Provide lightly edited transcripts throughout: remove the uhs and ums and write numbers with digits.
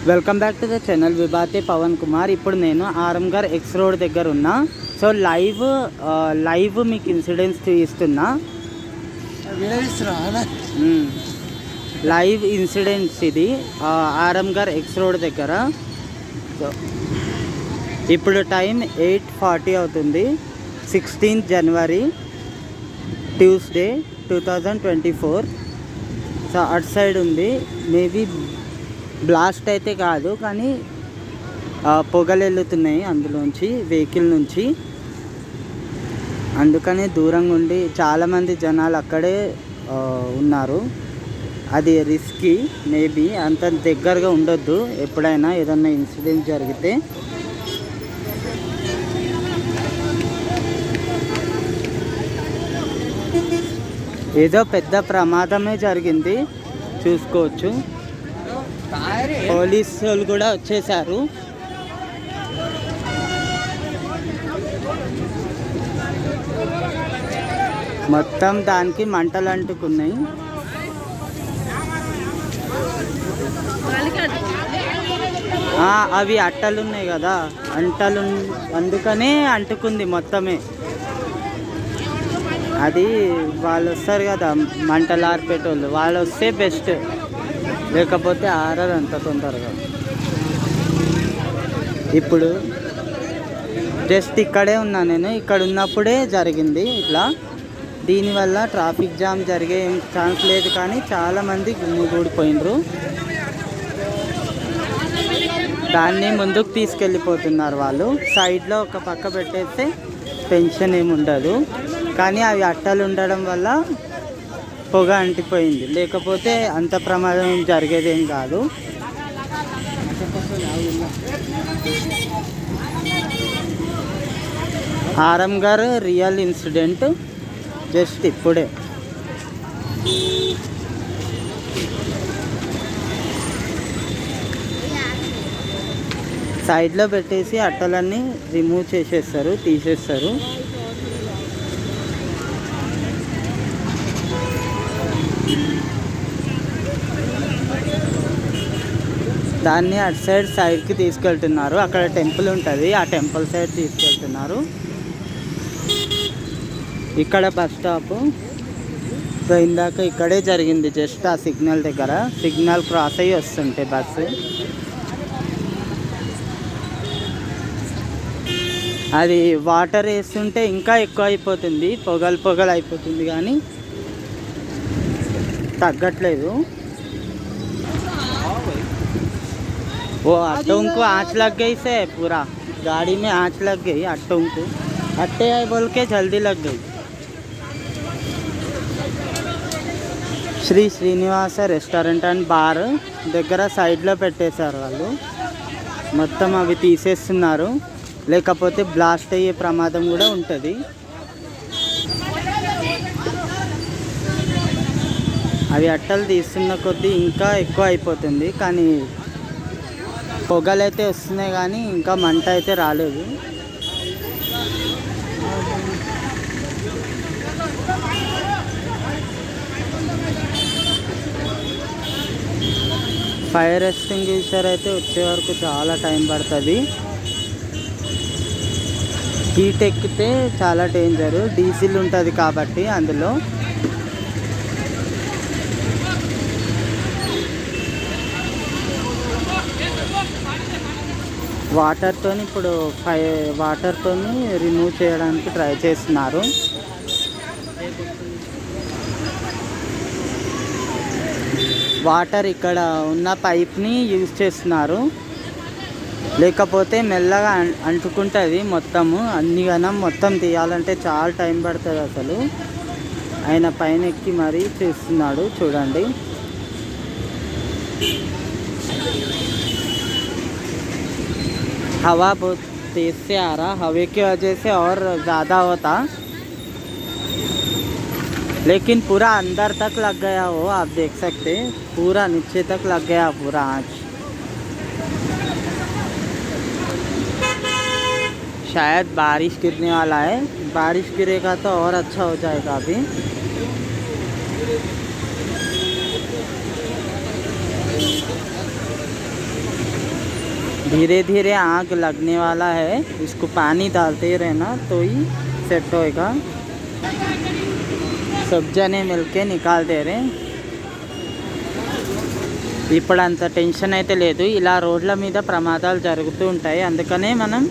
Welcome back to the channel విభాతే పవన్ కుమార్. ఇప్పుడు నేను ఆరంగర్ ఎక్స్ రోడ్ దగ్గర ఉన్నా. సో లైవ్ మీకు ఇన్సిడెంట్స్ చూపిస్తున్నా. లైవ్ ఇన్సిడెంట్స్ ఇది ఆరంగర్ ఎక్స్ రోడ్ దగ్గర. సో ఇప్పుడు టైం 8:40 అవుతుంది. 16th January Tuesday 2024. సో అటు సైడ్ ఉంది. మేబీ బ్లాస్ట్ అయితే కాదు, కానీ పొగలు వెళ్తున్నాయి అందులోంచి, వెహికల్ నుంచి. అందుకని దూరంగా ఉండి చాలామంది జనాలు అక్కడే ఉన్నారు. అది రిస్కీ. మేబీ అంత దగ్గరగా ఉండొద్దు ఎప్పుడైనా ఏదన్నా ఇన్సిడెంట్ జరిగితే. ఏదో పెద్ద ప్రమాదమే జరిగింది, చూసుకోవచ్చు. పోలీసులు కూడా వచ్చేసారు. మొత్తం దానికి మంటలు అంటుకున్నాయి. అవి అట్టలు ఉన్నాయి కదా, అందుకనే అంటుకుంది మొత్తమే. అది వాళ్ళు వస్తారు కదా మంటలు ఆర్పేటోళ్ళు, వాళ్ళు వస్తే బెస్ట్, లేకపోతే ఆరరు అంత తొందరగా. ఇప్పుడు జస్ట్ ఇక్కడే ఉన్నా నేను. ఇక్కడ ఉన్నప్పుడే జరిగింది ఇట్లా. దీనివల్ల ట్రాఫిక్ జామ్ జరిగే ఛాన్స్ లేదు, కానీ చాలామంది గుమిగూడిపోయినరు. దాన్ని ముందుకు తీసుకెళ్ళిపోతున్నారు వాళ్ళు. సైడ్లో ఒక పక్క పెట్టేస్తే టెన్షన్ ఏమి ఉండదు, కానీ అవి అట్టలు ఉండడం వల్ల పొగ అంటిపోయింది. లేకపోతే అంత ప్రమాదం జరిగేదేం కాదు. ఆరంగర్ రియల్ ఇన్సిడెంట్ జస్ట్ ఇప్పుడే. సైడ్లో పెట్టేసి అట్టలన్నీ రిమూవ్ చేసేస్తారు, తీసేస్తారు. దాన్ని అటు సైడ్కి తీసుకెళ్తున్నారు. అక్కడ టెంపుల్ ఉంటుంది, ఆ టెంపుల్ సైడ్ తీసుకెళ్తున్నారు. ఇక్కడ బస్ స్టాప్. ఇందాక ఇక్కడే జరిగింది, జస్ట్ ఆ సిగ్నల్ దగ్గర. సిగ్నల్ క్రాస్ అయ్యి వస్తుంటే బస్సు, అది వాటర్ వేస్తుంటే ఇంకా ఎక్కువ అయిపోతుంది, పొగలు అయిపోతుంది, కానీ తగ్గట్లేదు. वो अट्टों को आँच लग गई से पूरा गाड़ी में आँच लग गई. अट्टों को अट्टे आए बोल के जल्दी लग गई. Shri Srinivasa restaurant and bar దగ్గర సైడ్లో పెట్టేశారు వాళ్ళు. మొత్తం అవి తీసేస్తున్నారు, లేకపోతే బ్లాస్ట్ అయ్యే ప్రమాదం కూడా ఉంటుంది. అవి అట్టలు తీస్తున్న కొద్దీ ఇంకా ఎక్కువ అయిపోతుంది, కానీ పొగలైతే వస్తున్నాయి, కానీ ఇంకా మంట అయితే రాలేదు. ఫైర్ ఎక్స్టింగ్విషర్ అయితే వచ్చే వరకు చాలా టైం పడుతుంది. హీట్ ఎక్కితే చాలా డేంజరు. డీజిల్ ఉంటుంది కాబట్టి అందులో. ఇప్పుడు వాటర్తో రిమూవ్ చేయడానికి ట్రై చేస్తున్నారు. వాటర్ ఇక్కడ ఉన్న పైప్ని యూజ్ చేస్తున్నారు, లేకపోతే మెల్లగా అంటుకుంటుంది మొత్తము. మొత్తం తీయాలంటే చాలా టైం పడుతుంది అసలు. ఆయన పైన ఎక్కి మరీ చేస్తున్నాడు, చూడండి. हवा बहुत तेज़ से आ रहा, हवा की वजह से और ज़्यादा होता, लेकिन पूरा अंदर तक लग गया हो. आप देख सकते हैं पूरा नीचे तक लग गया पूरा आँच. शायद बारिश गिरने वाला है. बारिश गिरेगा तो और अच्छा हो जाएगा. अभी धीरे धीरे आग लगने वाला है, इसको पानी डालते ही रहना तो ही सेट होएगा। सब जने मिलके निकाल दे रहे। ఇప్పుడు అంత టెన్షన్ అయితే లేదు, ఇలా రోడ్ల మీద ప్రమాదాలు జరుగుతూ ఉంటాయి, అందుకనే మనం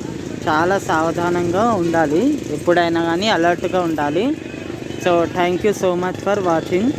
చాలా సావధానంగా ఉండాలి, ఎప్పుడైనా కానీ అలర్ట్గా ఉండాలి. So thank you so much for watching.